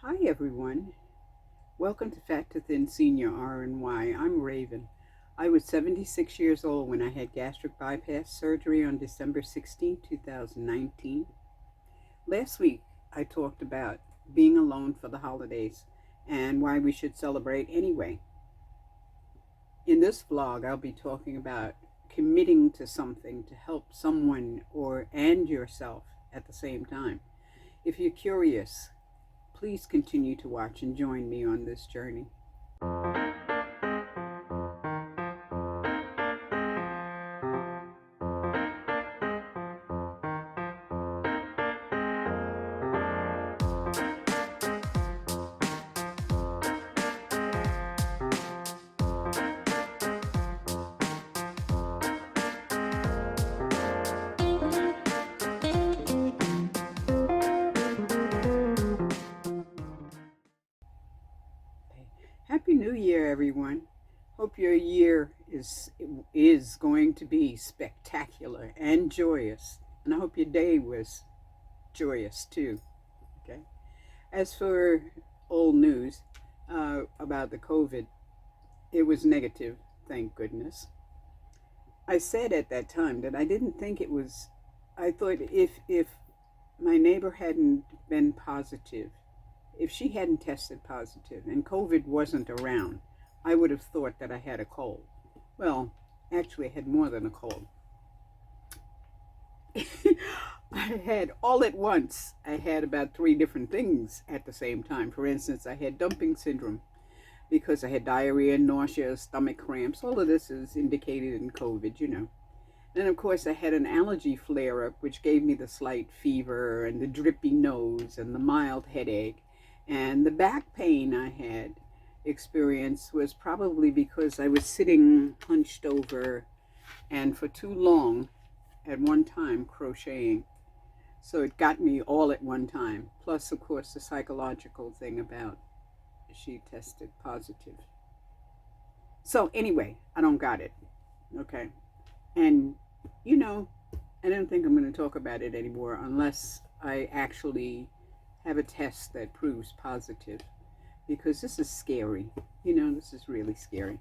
Hi everyone, welcome to Fat to Thin Senior RNY. I'm Raven. I was 76 years old when I had gastric bypass surgery on December 16, 2019. Last week I talked about being alone for the holidays and why we should celebrate anyway. In this vlog I'll be talking about committing to something to help someone and yourself at the same time. If you're curious, please continue to watch and join me on this journey. Happy New Year, everyone. Hope your year is going to be spectacular and joyous. And I hope your day was joyous too. Okay. As for old news about the COVID, it was negative, thank goodness. I said at that time that I didn't think it was, I thought if my neighbor hadn't been positive, if she hadn't tested positive and COVID wasn't around, I would have thought that I had a cold. Well, actually I had more than a cold. I had all at once, I had about 3 different things at the same time. For instance, I had dumping syndrome because I had diarrhea, nausea, stomach cramps. All of this is indicated in COVID, you know. Then, of course, I had an allergy flare-up, which gave me the slight fever and the drippy nose and the mild headache. And the back pain I had experienced was probably because I was sitting hunched over and for too long at one time crocheting. So it got me all at one time. Plus, of course, the psychological thing about she tested positive. So anyway, I don't got it. Okay. And, you know, I don't think I'm going to talk about it anymore unless I actually have a test that proves positive, because this is scary. You know, this is really scary.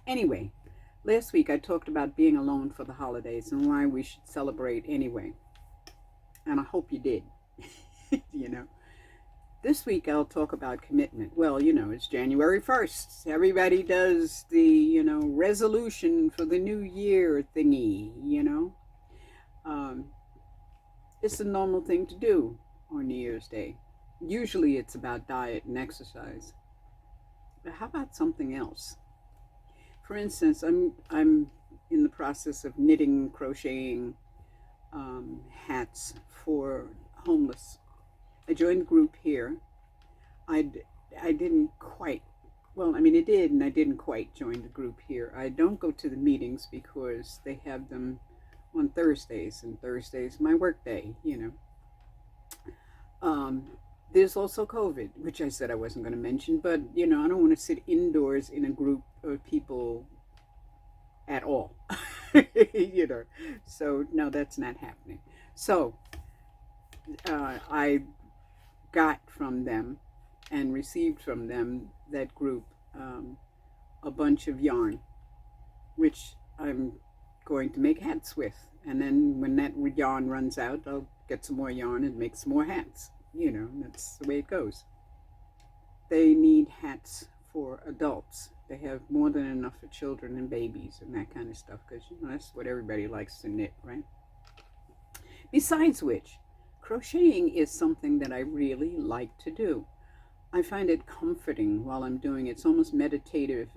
Anyway, last week I talked about being alone for the holidays and why we should celebrate anyway. And I hope you did. You know. This week I'll talk about commitment. Well, you know, it's January 1st. Everybody does the, you know, resolution for the new year thingy, you know. It's a normal thing to do on New Year's Day. Usually it's about diet and exercise. But how about something else? For instance, I'm in the process of knitting, crocheting hats for homeless. I joined the group here. I didn't quite, well, I mean, I did and I didn't quite join the group here. I don't go to the meetings because they have them on Thursdays, and Thursday's my work day, you know. There's also COVID, which I said I wasn't going to mention, but, you know, I don't want to sit indoors in a group of people at all, you know. So, no, that's not happening. So, I got from them and received from them, that group, a bunch of yarn, which I'm going to make hats with. And then when that yarn runs out, I'll get some more yarn and make some more hats. You know, that's the way it goes. They need hats for adults. They have more than enough for children and babies and that kind of stuff, because, you know, that's what everybody likes to knit, right? Besides which, crocheting is something that I really like to do. I find it comforting while I'm doing it. It's almost meditative.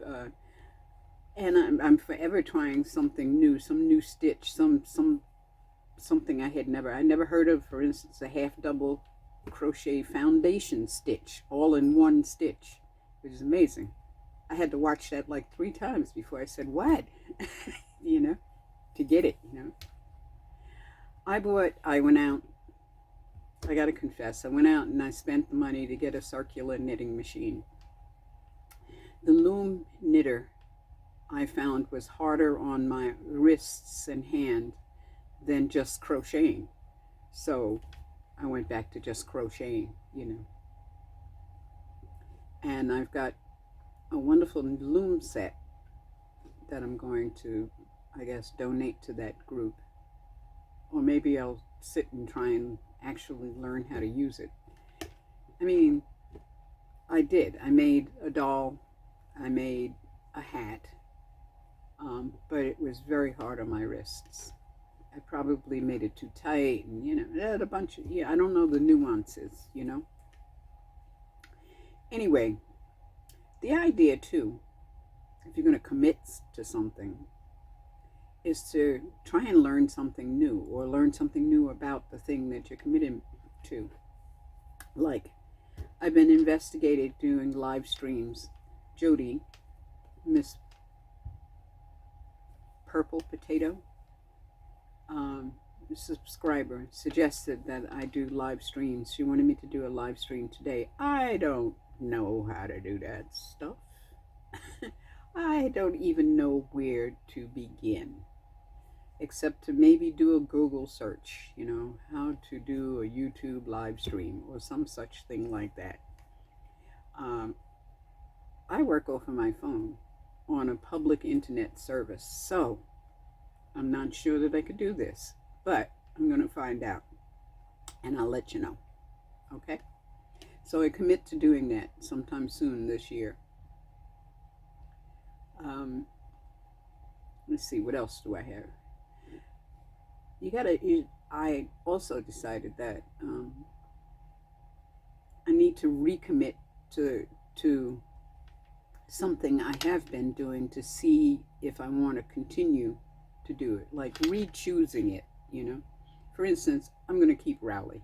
And I'm forever trying something new, some new stitch, something I never heard of. For instance, a half double crochet foundation stitch, all in one stitch, which is amazing. I had to watch that like 3 times before I said, what? You know, to get it, you know. I went out, I gotta confess, I went out and I spent the money to get a circular knitting machine. The loom knitter I found was harder on my wrists and hand than just crocheting. So I went back to just crocheting, you know. And I've got a wonderful loom set that I'm going to, I guess, donate to that group. Or maybe I'll sit and try and actually learn how to use it. I mean, I did. I made a doll. I made a hat. But it was very hard on my wrists. I probably made it too tight, and, you know, it had a bunch of, I don't know the nuances, you know. Anyway, the idea too, if you're going to commit to something, is to try and learn something new, or learn something new about the thing that you're committed to. Like, I've been investigating doing live streams. Jody, Miss Purple Potato, subscriber, suggested that I do live streams. She wanted me to do a live stream today. I don't know how to do that stuff. I don't even know where to begin, except to maybe do a Google search, you know, how to do a YouTube live stream or some such thing like that. I work off of my phone on a public internet service, so I'm not sure that I could do this, but I'm going to find out, and I'll let you know, okay? So I commit to doing that sometime soon this year. Let's see, what else do I have? I also decided that I need to recommit to something I have been doing to see if I want to continue to do it, like re-choosing it, you know. For instance, I'm going to keep Rowley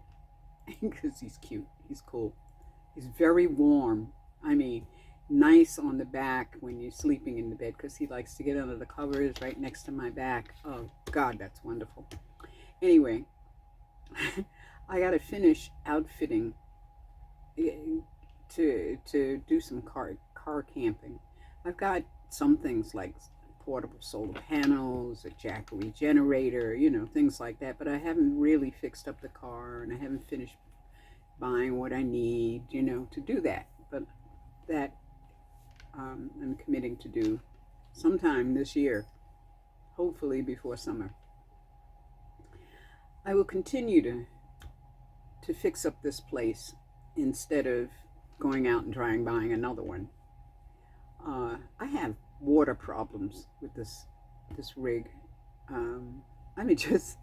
because he's cute, he's cool, he's very warm. I mean, nice on the back when you're sleeping in the bed, because he likes to get under the covers right next to my back. Oh God, that's wonderful. Anyway, I got to finish outfitting to do some car camping. I've got some things like portable solar panels, a Jackery generator, you know, things like that, but I haven't really fixed up the car, and I haven't finished buying what I need, you know, to do that. But that I'm committing to do sometime this year, hopefully before summer. I will continue to fix up this place instead of going out and buying another one. I have water problems with this rig. I mean, just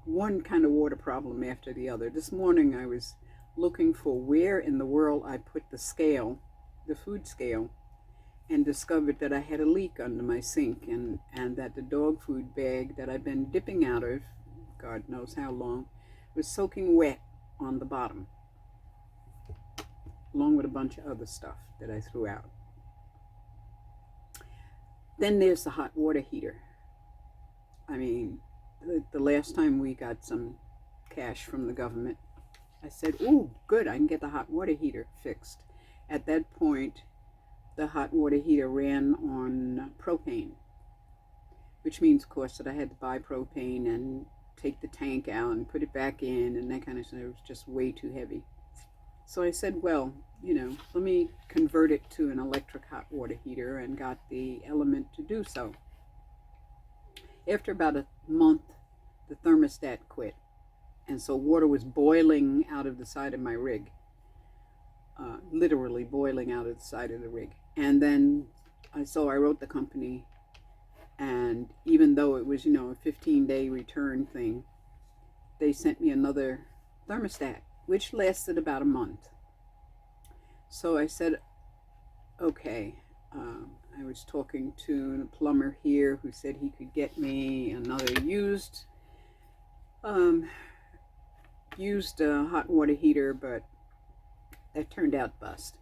one kind of water problem after the other. This morning I was looking for where in the world I put the scale, the food scale, and discovered that I had a leak under my sink, and that the dog food bag that I've been dipping out of, God knows how long, was soaking wet on the bottom, along with a bunch of other stuff that I threw out. Then there's the hot water heater. I mean, the last time we got some cash from the government, I said, ooh, good, I can get the hot water heater fixed. At that point, the hot water heater ran on propane, which means, of course, that I had to buy propane and take the tank out and put it back in and that kind of stuff. It was just way too heavy. So I said, well, you know, let me convert it to an electric hot water heater, and got the element to do so. After about a month, the thermostat quit, and so water was boiling out of the side of my rig, literally boiling out of the side of the rig. And then I wrote the company, and even though it was, you know, a 15-day return thing, they sent me another thermostat, which lasted about a month. So I said, okay. I was talking to a plumber here who said he could get me another used hot water heater, but that turned out bust.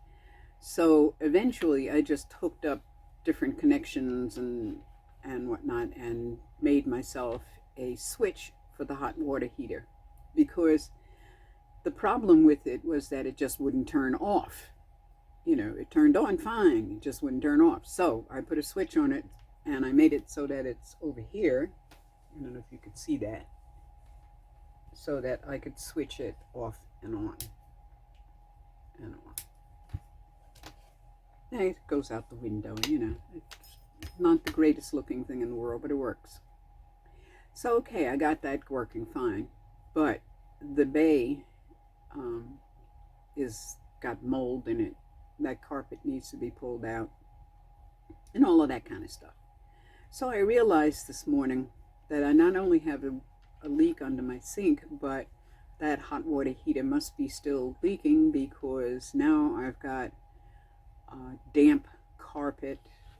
So eventually I just hooked up different connections and whatnot, and made myself a switch for the hot water heater, because the problem with it was that it just wouldn't turn off. You know, it turned on fine, it just wouldn't turn off. So I put a switch on it, and I made it so that it's over here. I don't know if you could see that. so that I could switch it off and on and on. And it goes out the window, you know. It's not the greatest looking thing in the world, but it works. So, okay, I got that working fine. But the bay is got mold in it. That carpet needs to be pulled out. And all of that kind of stuff. So I realized this morning that I not only have a leak under my sink, but that hot water heater must be still leaking, because now I've got damp carpet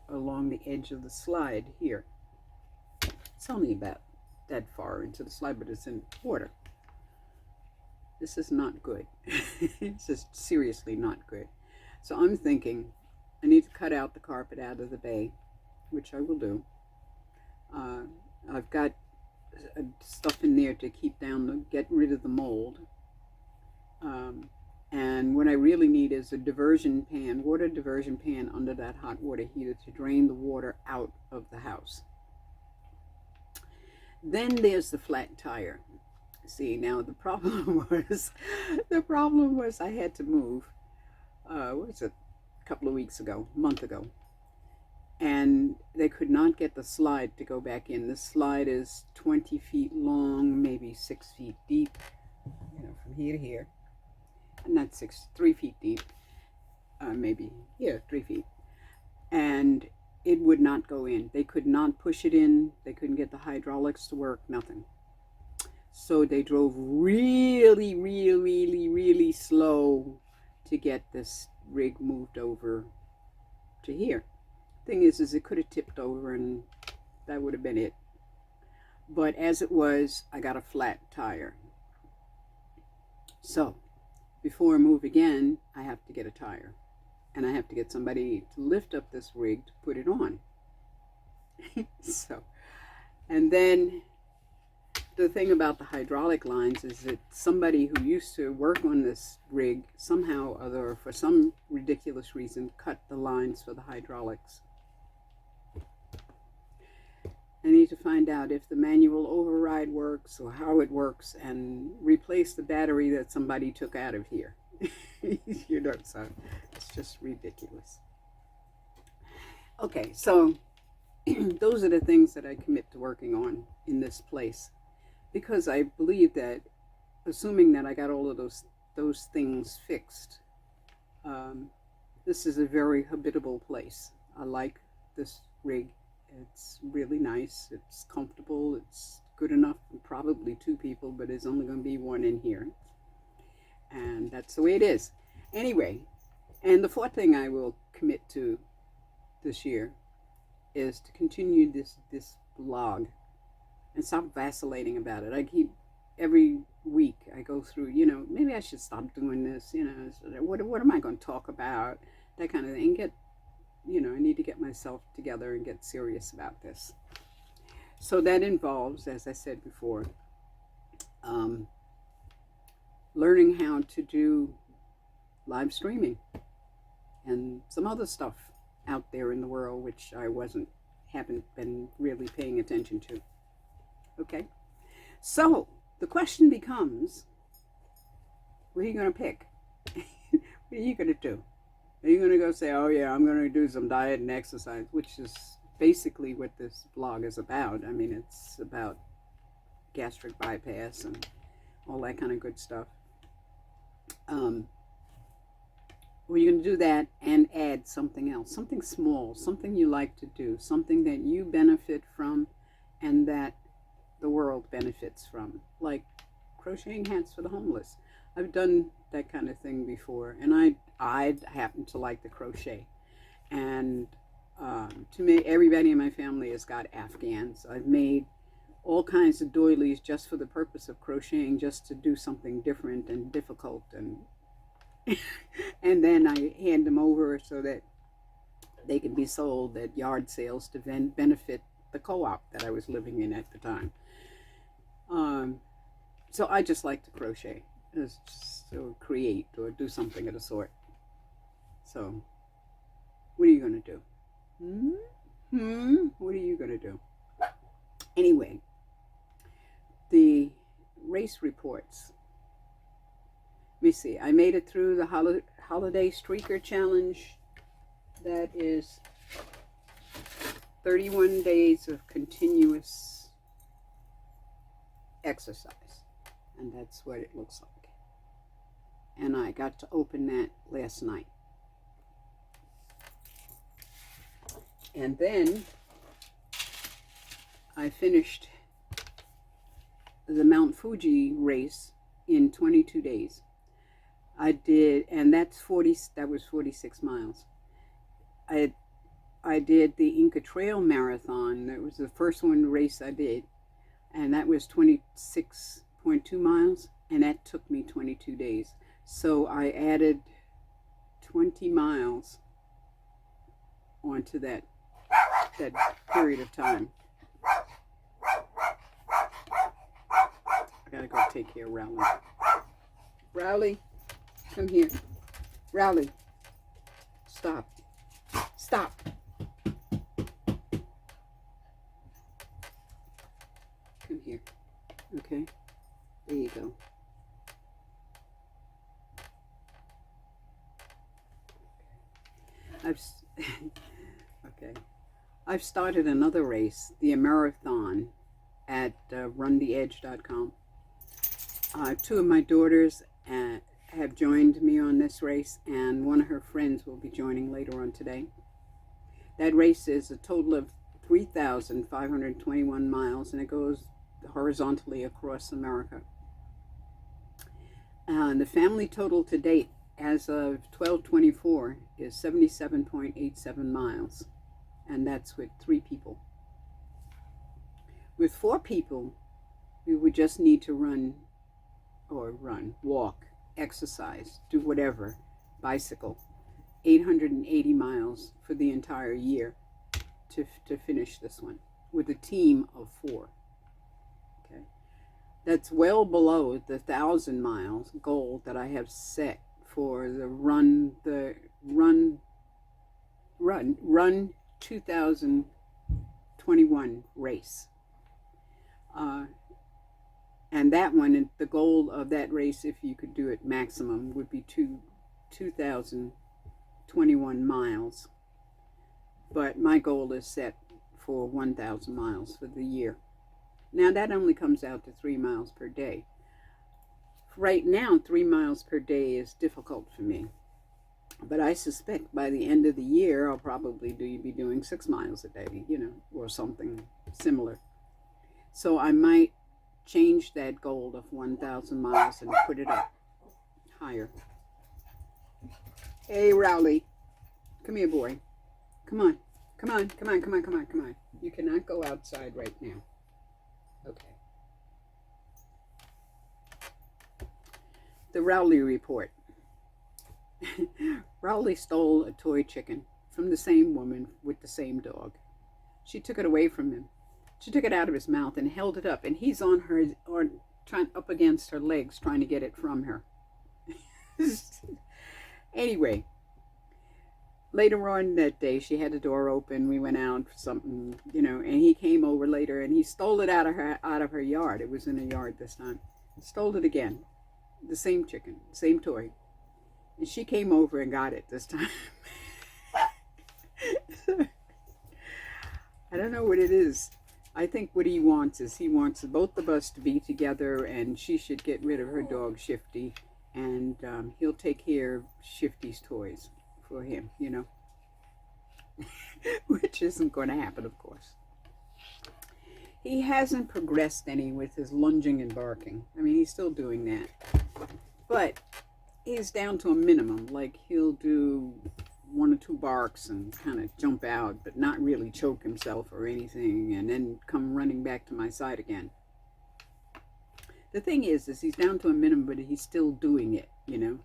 along the edge of the slide here. It's only about that far into the slide, but it's in water. This is not good. It's just seriously not good. So I'm thinking I need to cut out the carpet out of the bay, which I will do. I've got stuff in there to keep down, get rid of the mold. And what I really need is a diversion pan, water diversion pan under that hot water heater to drain the water out of the house. Then there's the flat tire. See, now the problem was I had to move, what was it, a couple of weeks ago, a month ago. And they could not get the slide to go back in. The slide is 20 feet long, maybe 6 feet deep, you know, from here to here. Not 3 feet deep, maybe, yeah, 3 feet. And it would not go in. They could not push it in. They couldn't get the hydraulics to work, nothing. So they drove really, really, really slow to get this rig moved over to here. Thing is it could have tipped over and that would have been it. But as it was, I got a flat tire. So before I move again, I have to get a tire. And I have to get somebody to lift up this rig to put it on. So, and then the thing about the hydraulic lines is that somebody who used to work on this rig somehow or other, for some ridiculous reason, cut the lines for the hydraulics. I need to find out if the manual override works or how it works and replace the battery that somebody took out of here. You know, so it's just ridiculous. Okay, so those are the things that I commit to working on in this place, because I believe that, assuming that I got all of those things fixed, this is a very habitable place. I like this rig. It's really nice. It's comfortable. It's good enough for probably 2 people, but there's only going to be 1 in here. And that's the way it is. Anyway, and the 4th thing I will commit to this year is to continue this blog and stop vacillating about it. I keep, every week I go through, you know, maybe I should stop doing this, you know, what am I going to talk about, that kind of thing. Get, you know, I need to get myself together and get serious about this. So that involves, as I said before, learning how to do live streaming and some other stuff out there in the world which I haven't been really paying attention to. Okay, so the question becomes, what are you going to pick? What are you going to do? Are you going to go say, oh yeah, I'm going to do some diet and exercise, which is basically what this blog is about. I mean, it's about gastric bypass and all that kind of good stuff. Well, you're going to do that and add something else, something small, something you like to do, something that you benefit from and that the world benefits from, like crocheting hats for the homeless. I've done that kind of thing before, and I happen to like the crochet. And to me, everybody in my family has got Afghans. I've made all kinds of doilies just for the purpose of crocheting, just to do something different and difficult, and and then I hand them over so that they can be sold at yard sales to benefit the co-op that I was living in at the time. So I just like to crochet, or create, or do something of the sort. So what are you going to do? What are you going to do? Anyway, the race reports. Let me see. I made it through the holiday streaker challenge. That is 31 days of continuous exercise. And that's what it looks like. And I got to open that last night. And then I finished the Mount Fuji race in 22 days. I did, and that was 46 miles. I did the Inca Trail Marathon. That was the first race I did, and that was 26.2 miles, and that took me 22 days. So I added 20 miles onto that period of time. I gotta go take care of Rowley. Rowley, come here. Rowley, stop. Stop. Come here. Okay, there you go. I've started another race, the marathon, at runtheedge.com. Two of my daughters have joined me on this race, and one of her friends will be joining later on today. That race is a total of 3,521 miles, and it goes horizontally across America. The family total to date, as of 12/24, is 77.87 miles, and that's with 3 people. With 4 people, we would just need to walk, exercise, do whatever, bicycle, 880 miles for the entire year to finish this one with a team of 4. Okay, that's well below the 1,000 miles goal that I have set for the run 2021 race. And that one, the goal of that race, if you could do it maximum, would be 2,021 miles. But my goal is set for 1,000 miles for the year. Now that only comes out to 3 miles per day. Right now, 3 miles per day is difficult for me. But I suspect by the end of the year, I'll probably be doing 6 miles a day, or something similar. So I might change that goal of 1,000 miles and put it up higher. Hey, Rowley. Come here, boy. Come on. Come on. Come on. Come on. Come on. Come on. You cannot go outside right now. Okay. The Rowley report. Rowley stole a toy chicken from the same woman with the same dog. She took it away from him. She took it out of his mouth and held it up, and he's up against her legs trying to get it from her. Anyway, later on that day, she had the door open. We went out for something, and he came over later, and he stole it out of her yard. It was in a yard this time. Stole it again. The same chicken, same toy. And she came over and got it this time. I don't know what it is. I think what he wants is he wants both of us to be together, and she should get rid of her dog, Shifty, and he'll take care of Shifty's toys for him, which isn't going to happen, of course. He hasn't progressed any with his lunging and barking. I mean, he's still doing that. But he's down to a minimum. Like, he'll do 1 or 2 barks and kind of jump out, but not really choke himself or anything, and then come running back to my side again. The thing is he's down to a minimum, but he's still doing it, and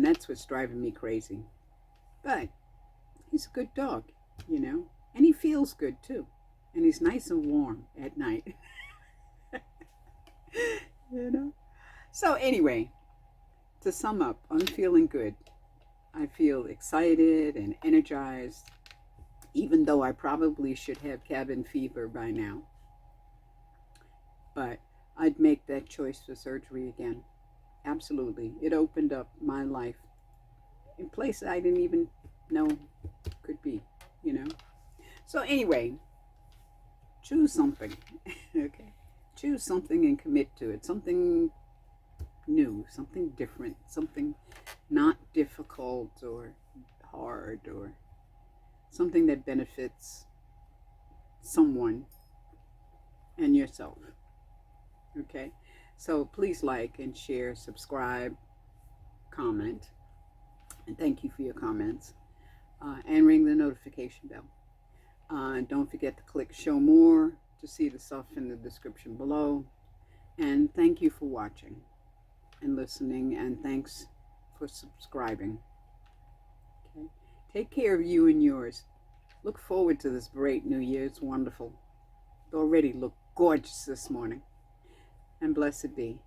that's what's driving me crazy. But he's a good dog, and he feels good too, and he's nice and warm at night. So anyway, to sum up, I'm feeling good. I feel excited and energized, even though I probably should have cabin fever by now. But I'd make that choice for surgery again. Absolutely. It opened up my life in places I didn't even know could be, you know. So anyway, choose something. Okay. Choose something and commit to it. Something new, something different, something not difficult or hard, or something that benefits someone and yourself. Okay. So please like and share, subscribe, comment, and thank you for your comments, and ring the notification bell. Don't forget to click show more to see the stuff in the description below. And thank you for watching and listening, and thanks for subscribing. Okay. Take care of you and yours. Look forward to this great new year. It's wonderful. It already looked gorgeous this morning. And blessed be.